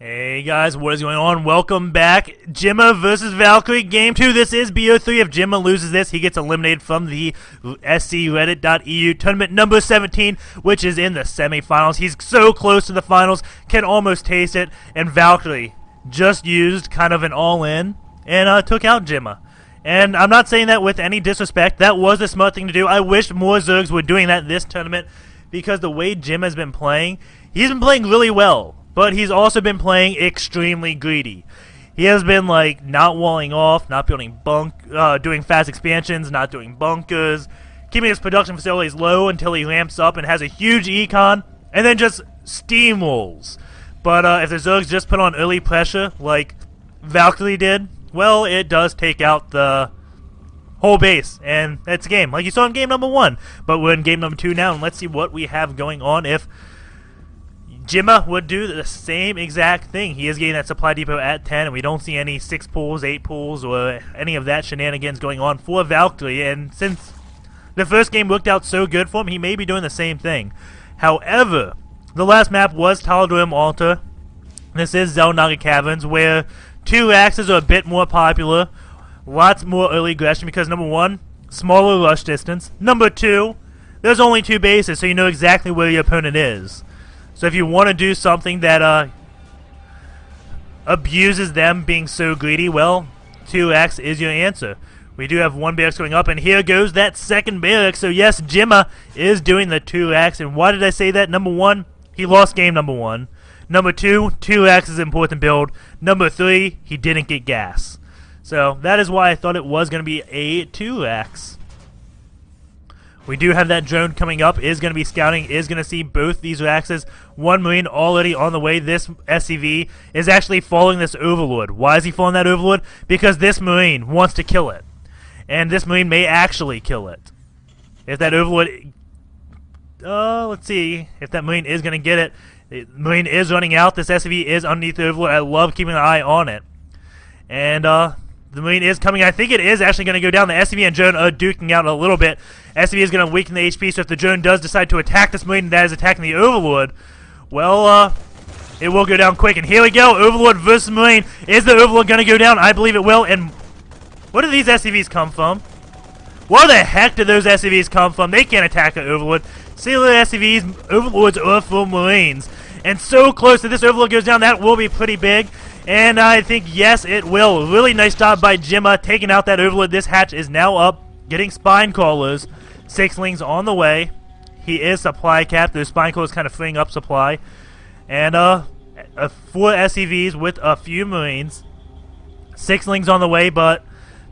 Hey guys, what is going on? Welcome back. Jimmeh versus Valkyrie, Game 2. This is BO3. If Jimmeh loses this, he gets eliminated from the SCReddit.EU tournament number 17, which is in the semifinals. He's so close to the finals, can almost taste it, and Valkyrie just used kind of an all-in and took out Jimmeh. And I'm not saying that with any disrespect. That was the smart thing to do. I wish more Zergs were doing that this tournament, because the way Jimmeh has been playing, he's been playing really well. But he's also been playing extremely greedy. He has been like not walling off, not building doing fast expansions, not doing bunkers, keeping his production facilities low until he ramps up and has a huge econ, and then just steamrolls. But if the Zergs just put on early pressure like Valkyrie did, well, it does take out the whole base, and it's a game like you saw in game number 1. But we're in game number 2 now, and let's see what we have going on if Jimmeh would do the same exact thing. He is getting that supply depot at 10, and we don't see any 6 pulls, 8 pulls, or any of that shenanigans going on for Valkyrie. And since the first game worked out so good for him, he may be doing the same thing. However, the last map was Tal'Darim Altar. This is Xel'Naga Caverns, where 2 axes are a bit more popular. Lots more early aggression because, number 1, smaller rush distance. Number 2, there's only 2 bases, so you know exactly where your opponent is. So if you want to do something that abuses them being so greedy, well, 2x is your answer. We do have 1 barracks going up, and here goes that second barracks. So yes, Jimmeh is doing the 2x, and why did I say that? Number 1, he lost game number 1. Number 2, 2x is an important build. Number 3, he didn't get gas. So that is why I thought it was going to be a 2x. We do have that drone coming up, is going to be scouting, is going to see both these axes. 1 Marine already on the way. This SCV is actually following this Overlord. Why is he following that Overlord? Because this Marine wants to kill it. And this Marine may actually kill it. If that Overlord... let's see. If that Marine is going to get it. The Marine is running out. This SCV is underneath the Overlord. I love keeping an eye on it. And, the Marine is coming. I think it is actually going to go down. The SCV and drone are duking out a little bit. SCV is going to weaken the HP, so if the drone does decide to attack this Marine that is attacking the Overlord, well, it will go down quick. And here we go, Overlord versus Marine. Is the Overlord going to go down? I believe it will. And where do these SCVs come from? Where the heck did those SCVs come from? They can't attack an Overlord. Sailor SCVs, Overlords are for Marines. And so close that this Overlord goes down, that will be pretty big. And I think, yes, it will. Really nice job by Jimmeh taking out that Overlord. This hatch is now up, getting spine crawlers. 6lings on the way. He is supply capped. Those spine crawlers kind of freeing up supply. And 4 SCVs with a few Marines. 6lings on the way, but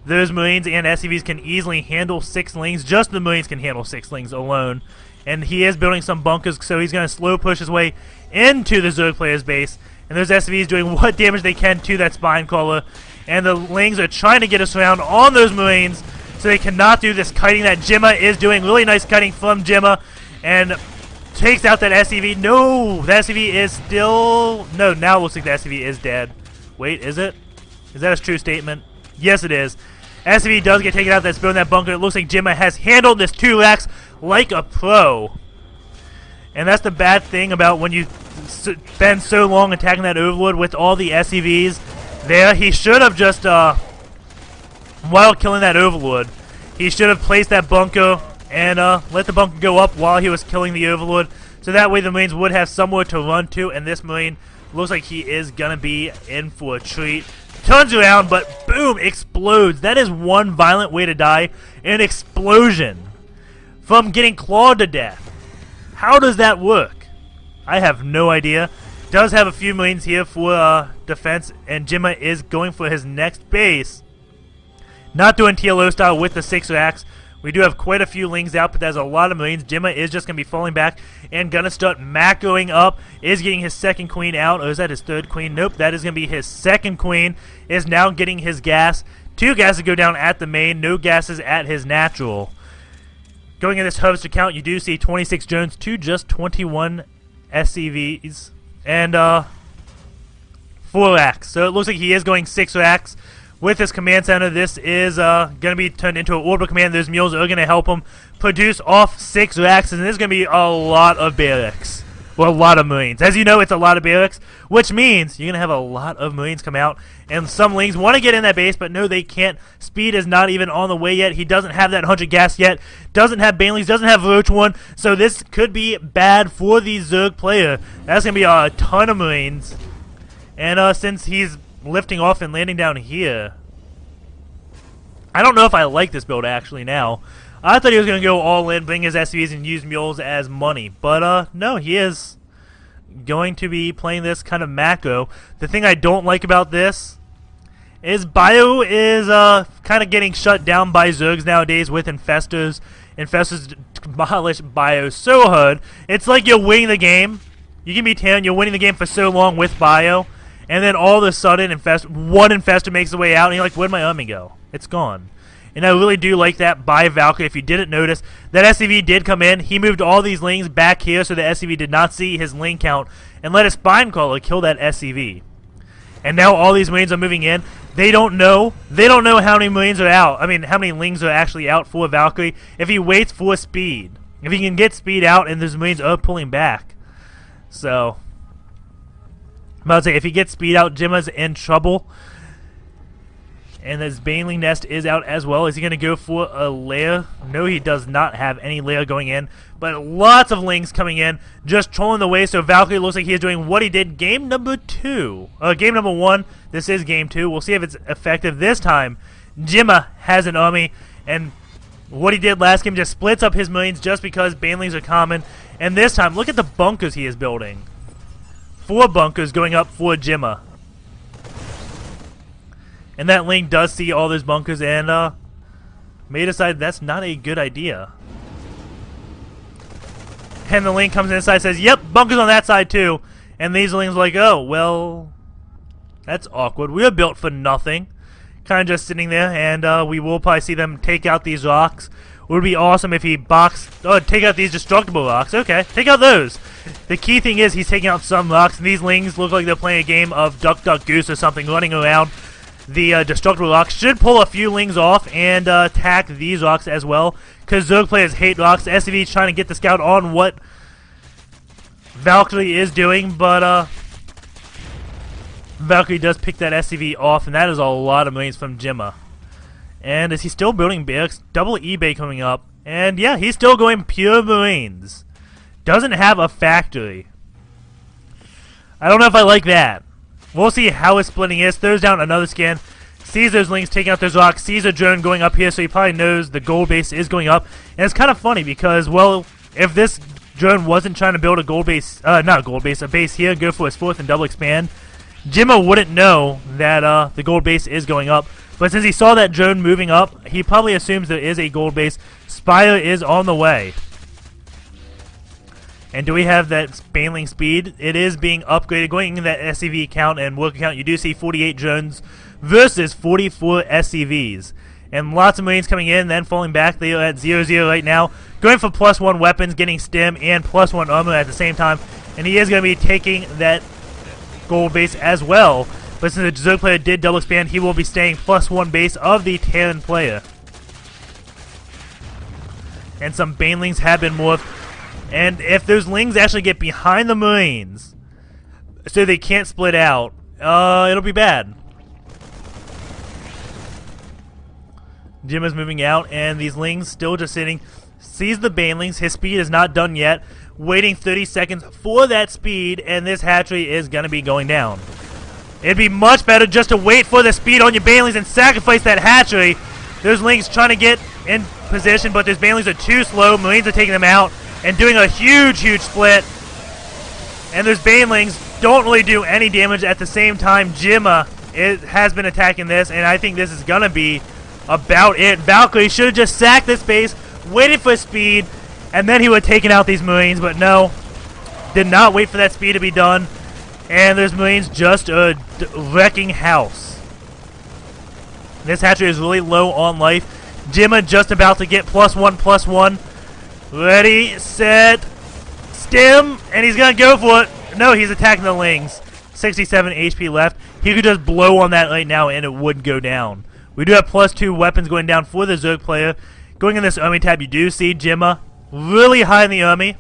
those Marines and SCVs can easily handle 6lings. Just the Marines can handle 6lings alone. And he is building some bunkers, so he's going to slow push his way into the Zerg player's base. And those SCVs doing what damage they can to that spine crawler. And the Lings are trying to get us around on those Marines, so they cannot do this kiting that Jimmeh is doing. Really nice kiting from Jimmeh. And takes out that SCV. No, that SCV is still... No, now it looks like the SCV is dead. Wait, is it? Is that a true statement? Yes, it is. SCV does get taken out. That's building that bunker. It looks like Jimmeh has handled this 2x like a pro. And that's the bad thing about when you spend so long attacking that Overlord with all the SCVs there. He should have just, while killing that Overlord, he should have placed that bunker and let the bunker go up while he was killing the Overlord. So that way the Marines would have somewhere to run to, and this Marine looks like he is going to be in for a treat. Turns around, but boom, explodes. That is one violent way to die. An explosion from getting clawed to death. How does that work? I have no idea. Does have a few Marines here for defense, and Jimmeh is going for his next base. Not doing TLO style with the 6 racks. We do have quite a few Lings out, but there's a lot of Marines. Jimmeh is just going to be falling back and going to start macroing up. Is getting his 2nd queen out, or is that his 3rd queen? Nope, that is going to be his 2nd queen. Is now getting his gas. 2 gases go down at the main, no gases at his natural. Going in this harvester count, you do see 26 drones to just 21 SCVs and 4 racks. So it looks like he is going 6 racks with his command center. This is going to be turned into an orbital command. Those mules are going to help him produce off 6 racks, and there's going to be a lot of barracks. Well, a lot of Marines. As you know, it's a lot of barracks, which means you're going to have a lot of Marines come out, and some Lings want to get in that base, but no, they can't. Speed is not even on the way yet. He doesn't have that 100 gas yet, doesn't have Banelings, doesn't have Roach 1, so this could be bad for the Zerg player. That's going to be a ton of Marines, and since he's lifting off and landing down here, I don't know if I like this build actually now. I thought he was going to go all in, bring his SCVs, and use mules as money. But, no, he is going to be playing this kind of macro. The thing I don't like about this is Bio is kind of getting shut down by Zergs nowadays with Infestors. Infestors demolish Bio so hard. It's like you're winning the game. You can be 10, you're winning the game for so long with Bio, and then all of a sudden one Infestor makes the way out, and you're like, where'd my army go? It's gone. And I really do like that by Valkyrie. If you didn't notice, that SCV did come in. He moved all these Lings back here so the SCV did not see his Ling count and let a Spine Crawler kill that SCV. And now all these Marines are moving in. They don't know. They don't know how many Marines are out. I mean, how many Lings are actually out for Valkyrie if he waits for speed. If he can get speed out and those Marines are pulling back. So, I'm about to say, if he gets speed out, Jimmeh's in trouble. And his Baneling Nest is out as well. Is he going to go for a lair? No, he does not have any lair going in. But lots of Lings coming in, just trolling the way. So Valkyrie looks like he is doing what he did game number 2. Game number 1. This is game 2. We'll see if it's effective this time. Jimmeh has an army, and what he did last game just splits up his Marines just because Banelings are common. And this time, look at the bunkers he is building. 4 bunkers going up for Jimmeh. And that Ling does see all those bunkers and may decide that's not a good idea. And the Ling comes inside and says, yep, bunkers on that side too. And these Lings are like, oh, well, that's awkward. We were built for nothing. Kind of just sitting there, and we will probably see them take out these rocks. It would be awesome if he take out these destructible rocks. Okay, take out those. The key thing is he's taking out some rocks, and these Lings look like they're playing a game of Duck, Duck, Goose or something, running around. The destructible rocks should pull a few Lings off and attack these rocks as well, because Zerg players hate rocks. SCV is trying to get the scout on what Valkyrie is doing, but Valkyrie does pick that SCV off, and that is a lot of Marines from Jimmeh. And is he still building barracks? Double eBay coming up, and yeah, he's still going pure Marines. Doesn't have a factory. I don't know if I like that. We'll see how his splitting is. Throws down another scan. Sees those Lings taking out those rocks. Sees a drone going up here, so he probably knows the gold base is going up. And it's kind of funny because, well, if this drone wasn't trying to build a gold base, not a gold base, a base here, go for his 4th and double expand, Jimmeh wouldn't know that the gold base is going up. But since he saw that drone moving up, he probably assumes there is a gold base. Spire is on the way. And do we have that Baneling speed? It is being upgraded. Going into that SCV count and worker count, you do see 48 drones versus 44 SCVs. And lots of Marines coming in, then falling back. They are at 0-0 right now. Going for +1 weapons, getting stim, and +1 armor at the same time. And he is going to be taking that gold base as well. But since the Zerg player did double expand, he will be staying +1 base of the Terran player. And some Banelings have been morphed. And if those Lings actually get behind the Marines, so they can't split out, it'll be bad. Jimmeh's moving out, and these Lings still just sitting. Sees the Banelings. His speed is not done yet. Waiting 30 seconds for that speed, and this hatchery is going to be going down. It'd be much better just to wait for the speed on your Banelings and sacrifice that hatchery. Those Lings trying to get in position, but those Banelings are too slow. Marines are taking them out and doing a huge, huge split. And those Banelings don't really do any damage. At the same time, Jimmeh has been attacking this, and I think this is going to be about it. Valkyrie should have just sacked this base, waited for speed, and then he would have taken out these Marines, but no. Did not wait for that speed to be done. And those Marines just wrecking house. This hatchery is really low on life. Jimmeh just about to get +1/+1. Ready, set, stim, and he's going to go for it. No, he's attacking the Lings. 67 HP left. He could just blow on that right now, and it would go down. We do have +2 weapons going down for the Zerg player. Going in this army tab, you do see Jimmeh really high in the army.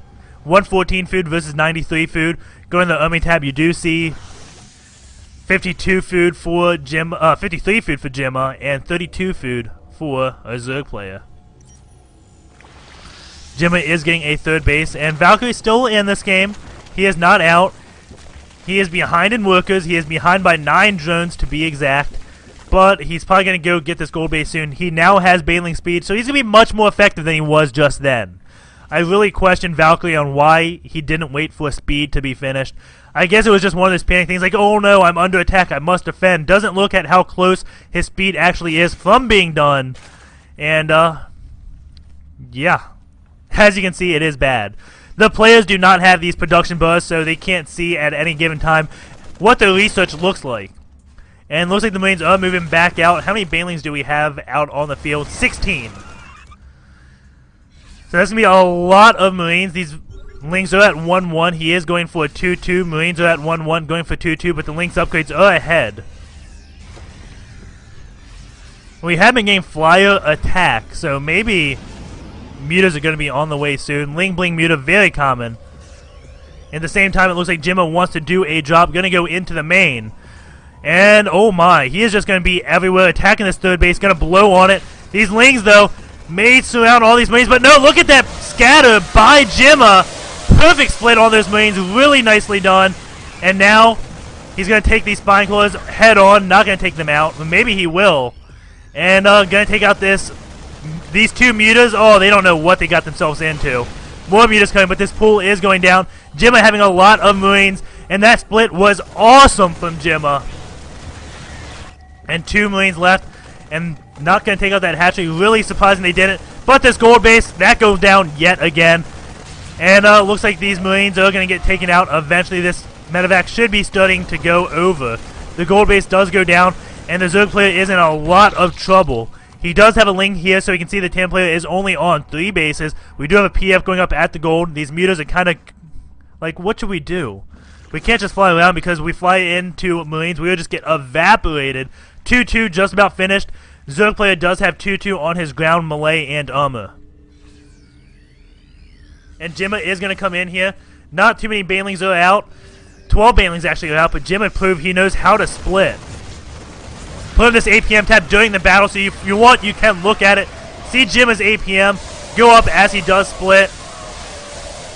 114 food versus 93 food. Go in the Army tab, you do see 52 food for Jimmeh, 53 food for Jimmeh, and 32 food for a Zerg player. Jimmeh is getting a third base, and Valkyrie still in this game. He is not out. He is behind in workers. He is behind by 9 drones to be exact. But he's probably going to go get this gold base soon. He now has baneling speed, so he's going to be much more effective than he was just then. I really question Valkyrie on why he didn't wait for speed to be finished. I guess it was just one of those panic things like, oh no, I'm under attack, I must defend. Doesn't look at how close his speed actually is from being done. And, yeah. As you can see, it is bad. The players do not have these production bars, so they can't see at any given time what the research looks like. And looks like the Marines are moving back out. How many banelings do we have out on the field? 16. So that's going to be a lot of Marines. These Lings are at 1-1. He is going for a 2-2. Marines are at 1-1, going for 2-2, but the Lynx upgrades are ahead. We have been getting flyer attack, so maybe mutas are going to be on the way soon. Ling Bling muta, very common. At the same time, it looks like Jimmeh wants to do a drop, going to go into the main. And, oh my, he is just going to be everywhere, attacking this third base, going to blow on it. These Lings, though, may surround all these Marines, but no, look at that scatter by Jimmeh. Perfect split on those Marines, really nicely done. And now, he's going to take these Spine Claws head on, not going to take them out, but maybe he will. And, going to take out these 2 mutas. Oh, they don't know what they got themselves into. More mutas coming, but this pool is going down. Jimmeh having a lot of Marines, and that split was awesome from Jimmeh. And 2 Marines left, and not going to take out that hatchery. Really surprising they didn't. But this gold base, that goes down yet again. And looks like these Marines are going to get taken out eventually. This medevac should be starting to go over. The gold base does go down, and the Zerg player is in a lot of trouble. He does have a Ling here, so you can see the Tam player is only on 3 bases. We do have a PF going up at the gold. These mutas are kind of like, what should we do? We can't just fly around because we fly into Marines. We will just get evaporated. 2-2, just about finished. Zerg player does have 2-2 on his ground, melee, and armor. And Jimmeh is going to come in here. Not too many banelings are out. 12 banelings actually are out, but Jimmeh proved he knows how to split. Put in this APM tab during the battle, so if you want, you can look at it. See Jimmeh's APM go up as he does split.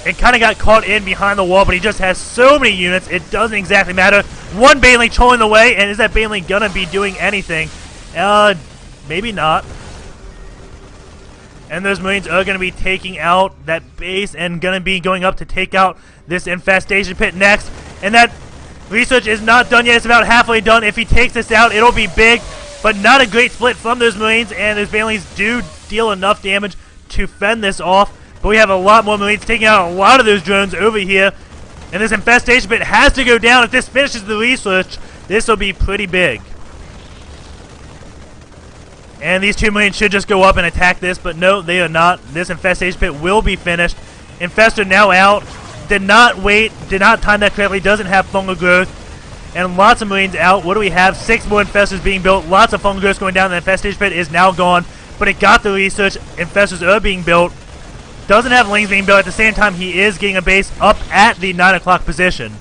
It kind of got caught in behind the wall, but he just has so many units, it doesn't exactly matter. 1 baneling trolling the way, and is that baneling going to be doing anything? Maybe not. And those Marines are going to be taking out that base and going to be going up to take out this infestation pit next. And that research is not done yet. It's about halfway done. If he takes this out, it'll be big, but not a great split from those Marines. And those banelings do deal enough damage to fend this off. But we have a lot more Marines taking out a lot of those drones over here. And this infestation pit has to go down. If this finishes the research, this will be pretty big. And these 2 Marines should just go up and attack this, but no, they are not. This infestation pit will be finished. Infestor now out. Did not wait, did not time that correctly, doesn't have fungal growth. And lots of Marines out. What do we have? 6 more infestors being built. Lots of fungal growth going down. The infestation pit is now gone, but it got the research. Infestors are being built. Doesn't have Lings being built. At the same time, he is getting a base up at the 9 o'clock position.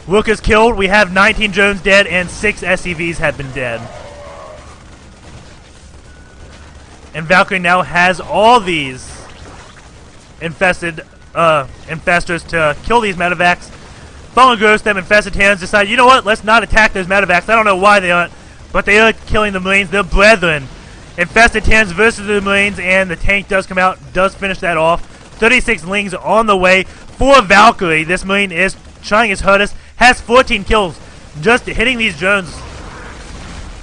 Wilker's killed. We have 19 drones dead, and 6 SCVs have been dead. And Valkyrie now has all these infestors to kill these medevacs. Fungal growth, them infested hands decide, you know what, let's not attack those medevacs. I don't know why they aren't, but they are killing the Marines, their brethren. Infested hands versus the Marines, and the tank does come out, does finish that off. 36 Lings on the way for Valkyrie. This Marine is trying his hardest, has 14 kills, just hitting these drones.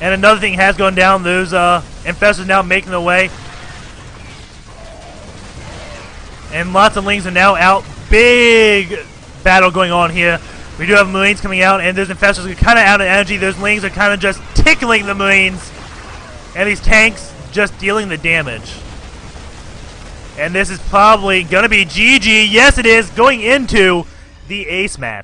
And another thing has gone down, those infestors now making their way. And lots of Lings are now out. Big battle going on here. We do have Marines coming out, and those infestors are kind of out of energy. Those Lings are kind of just tickling the Marines. And these tanks just dealing the damage. And this is probably going to be GG. Yes, it is, going into the ace match.